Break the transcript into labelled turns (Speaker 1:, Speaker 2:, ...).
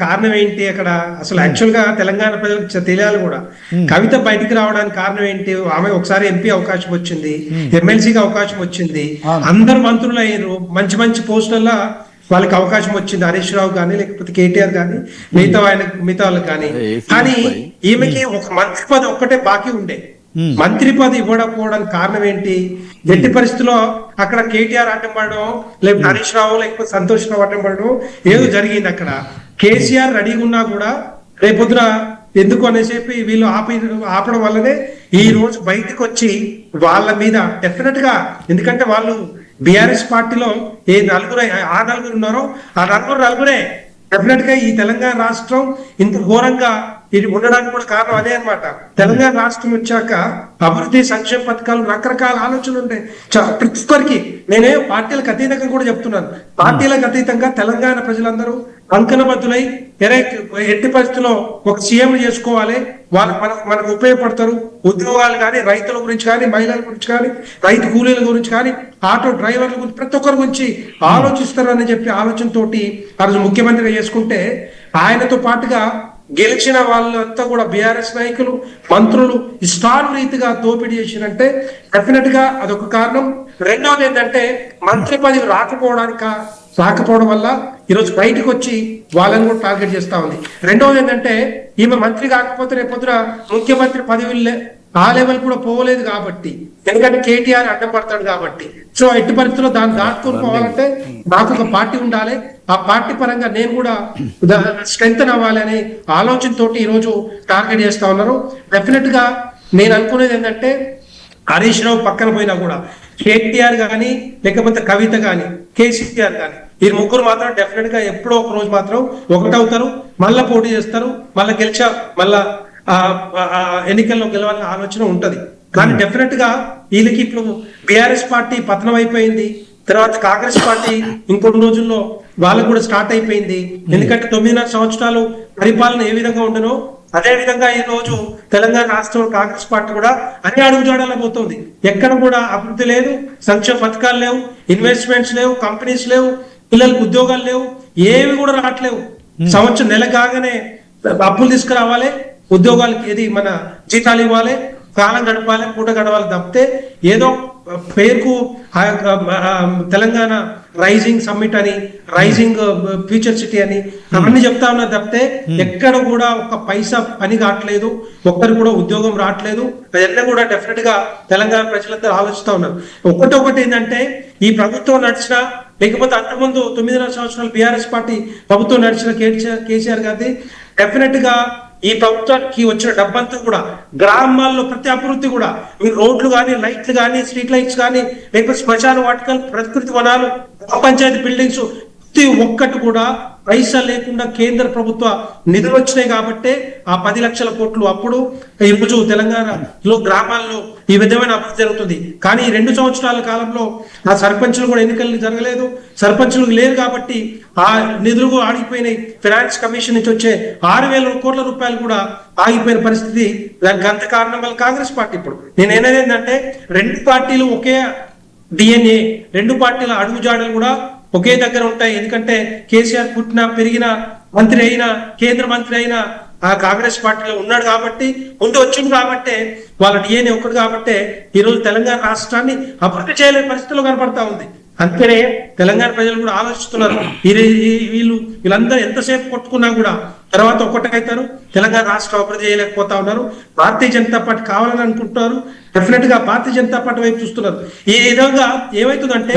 Speaker 1: కారణం ఏంటి అక్కడ అసలు యాక్చువల్ గా తెలంగాణ ప్రజలకు తెలియాలి కూడా. కవిత బయటికి రావడానికి కారణం ఏంటి? ఆమె ఒకసారి ఎంపీ అవకాశం వచ్చింది, ఎమ్మెల్సీకి అవకాశం వచ్చింది, అందరు మంత్రులు అయ్యారు, మంచి మంచి పోస్టులలో వాళ్ళకి అవకాశం వచ్చింది. హరీష్ రావు కానీ లేకపోతే కేటీఆర్ కానీ మిగతా వాళ్ళకి కానీ ఈమెకి ఒక మంత్రి పదవి ఒక్కటే బాకీ ఉండే. మంత్రి పదవి ఇవ్వకపోవడానికి కారణం ఏంటి? ఎట్టి పరిస్థితుల్లో అక్కడ కేటీఆర్ అడ్డం పడడం, లేకపోతే హరీష్ రావు లేకపోతే సంతోష్ రావు అడ్డం పడడం ఏదో జరిగింది. అక్కడ కేసీఆర్ రెడీగా ఉన్నా కూడా రేపొద్దున ఎందుకు అనేసి వీళ్ళు ఆపడం వల్లనే ఈ రోజు బయటకు వచ్చి వాళ్ళ మీద డెఫినెట్ గా, ఎందుకంటే వాళ్ళు బీఆర్ఎస్ పార్టీలో ఆ నలుగురు ఉన్నారో ఆ నలుగురే డెఫినెట్ గా ఈ తెలంగాణ రాష్ట్రం ఇంత ఘోరంగా ఇది ఉండడానికి కూడా కారణం అదే అనమాట. తెలంగాణ రాష్ట్రం వచ్చాక అభివృద్ధి సంక్షేమ పథకాలు రకరకాల ఆలోచనలు ఉంటాయి ప్రతి ఒక్కరికి. నేనే పార్టీలకు అతీతంగా కూడా చెప్తున్నాను, పార్టీలకు అతీతంగా తెలంగాణ ప్రజలందరూ అంకణబద్దులై ఎట్టి పరిస్థితుల్లో ఒక సీఎం చేసుకోవాలి, వాళ్ళు మనకు ఉపయోగపడతారు. ఉద్యోగాలు కానీ, రైతుల గురించి కానీ, మహిళల గురించి కానీ, రైతు కూలీల గురించి కానీ, ఆటో డ్రైవర్ల గురించి, ప్రతి ఒక్కరి గురించి ఆలోచిస్తారు అని చెప్పి ఆలోచనతోటి ఆ రోజు ముఖ్యమంత్రిగా చేసుకుంటే, ఆయనతో పాటుగా గెలిచిన వాళ్ళంతా కూడా బీఆర్ఎస్ నాయకులు, మంత్రులు రీతిగా దోపిడీ చేసినంటే డెఫినెట్ గా అదొక కారణం. రెండవది ఏంటంటే మంత్రి పదవి రాకపోవడం వల్ల ఈరోజు బయటకు వచ్చి వాళ్ళని కూడా టార్గెట్ చేస్తా ఉంది. రెండవది ఏంటంటే ఈమె మంత్రి కాకపోతే రేపొద్దున ముఖ్యమంత్రి పదవి ఆ లెవెల్ కూడా పోలేదు కాబట్టి, ఎందుకంటే కేటీఆర్ అడ్డం పడతాడు కాబట్టి. సో ఎట్టి పరిస్థితుల్లో దాన్ని దాటుకొని పోవాలంటే నాకు ఒక పార్టీ ఉండాలి, ఆ పార్టీ పరంగా నేను కూడా స్ట్రెంగ్త్ అవ్వాలి అనే ఆలోచనతో ఈ రోజు టార్గెట్ చేస్తా ఉన్నారు. డెఫినెట్ గా నేను అనుకునేది ఏంటంటే హరీష్ రావు పక్కన పోయినా కూడా కేటీఆర్ కానీ లేకపోతే కవిత కానీ కేసీఆర్ కానీ ఈ ముగ్గురు మాత్రం డెఫినెట్ గా ఎప్పుడో ఒక రోజు మాత్రం ఒకటవుతారు, మళ్ళా పోటీ చేస్తారు, మళ్ళా ఎన్నికల్లో గెలవాలనే ఆలోచన ఉంటది. కానీ డెఫినెట్ గా వీళ్ళకి ఇప్పుడు బీఆర్ఎస్ పార్టీ పతనం అయిపోయింది, తర్వాత కాంగ్రెస్ పార్టీ ఇంకొన్ని రోజుల్లో వాళ్ళకు కూడా స్టార్ట్ అయిపోయింది. ఎందుకంటే 9.5 సంవత్సరాలు పరిపాలన ఏ విధంగా ఉండనో అదే విధంగా ఈ రోజు తెలంగాణ రాష్ట్రంలో కాంగ్రెస్ పార్టీ కూడా అన్ని అడుగుజాడల్లో పోతుంది. ఎక్కడ కూడా అభివృద్ధి లేదు, సంక్షేమ పథకాలు లేవు, ఇన్వెస్ట్మెంట్స్ లేవు, కంపెనీస్ లేవు, పిల్లలకు ఉద్యోగాలు లేవు, ఏవి కూడా రావట్లేవు. సంవత్సరం నెల కాగానే అప్పులు తీసుకురావాలి, ఉద్యోగాలకి ఏది మన జీతాలు ఇవ్వాలి, కాలం గడపాలి, పూట గడవాలి తప్పితే ఏదో పేరుకు తెలంగాణ రైజింగ్ సమ్మిట్ అని, రైజింగ్ ఫ్యూచర్ సిటీ అని అవన్నీ చెప్తా ఉన్నారు తప్పితే ఎక్కడ కూడా ఒక పైసా పని కావట్లేదు, ఒక్కరు కూడా ఉద్యోగం రావట్లేదు. అదన్నీ కూడా డెఫినెట్ గా తెలంగాణ ప్రజలందరూ ఆలోచిస్తా ఉన్నారు. ఒకటి ఏంటంటే ఈ ప్రభుత్వం నడిచిన లేకపోతే అంతకుముందు 9.5 సంవత్సరాలు బీఆర్ఎస్ పార్టీ ప్రభుత్వం నడిచిన కేసీఆర్ గారిది డెఫినెట్ గా ఈ ప్రభుత్వానికి వచ్చిన డబ్బంతా కూడా గ్రామాల్లో ప్రతి అభివృద్ధి కూడా, మీరు రోడ్లు కానీ, లైట్లు కానీ, స్ట్రీట్ లైట్స్ కానీ, లేకపోతే శ్మశాన వాటికలు, ప్రకృతి వనాలు, పంచాయతీ బిల్డింగ్స్ ప్రతి ఒక్కటి కూడా పైసా లేకుండా కేంద్ర ప్రభుత్వ నిధులు వచ్చినాయి కాబట్టి ఆ 10 లక్షల కోట్లు అప్పుడు ఈ రోజు తెలంగాణలో గ్రామాల్లో ఈ విధమైన అభివృద్ధి జరుగుతుంది. కానీ ఈ 2 సంవత్సరాల కాలంలో ఆ సర్పంచులు కూడా ఎన్నికలు జరగలేదు, సర్పంచులు లేరు కాబట్టి ఆ నిధులు ఆగిపోయినాయి. ఫైనాన్స్ కమిషన్ నుంచి వచ్చే 6,000 కోట్ల రూపాయలు కూడా ఆగిపోయిన పరిస్థితి. దానికి అంత కారణం వల్ల కాంగ్రెస్ పార్టీ. ఇప్పుడు నేను ఏంటంటే 2 పార్టీలు ఒకే డిఎన్ఏ, 2 పార్టీల అడుగుజాడలు కూడా ఒకే దగ్గర ఉంటాయి. ఎందుకంటే కేసీఆర్ పుట్టిన పెరిగిన మంత్రి అయినా, కేంద్ర మంత్రి అయినా ఆ కాంగ్రెస్ పార్టీలో ఉన్నాడు కాబట్టి, ముందు వచ్చింది కాబట్టి, వాళ్ళ డిఎన్ఏ ఒక్కడు కాబట్టి ఈ రోజు తెలంగాణ రాష్ట్రాన్ని అభివృద్ధి చేయలేని పరిస్థితుల్లో కనపడతా ఉంది. అందుకనే తెలంగాణ ప్రజలు కూడా ఆలోచిస్తున్నారు, వీళ్ళందరూ ఎంతసేపు కొట్టుకున్నా కూడా తర్వాత ఒక్కటైతారు, తెలంగాణ రాష్ట్రం అభివృద్ధి చేయలేకపోతా ఉన్నారు. భారతీయ జనతా పార్టీ కావాలని అనుకుంటున్నారు, డెఫినెట్ గా భారతీయ జనతా పార్టీ వైపు చూస్తున్నారు. ఈ విధంగా ఏమైతుందంటే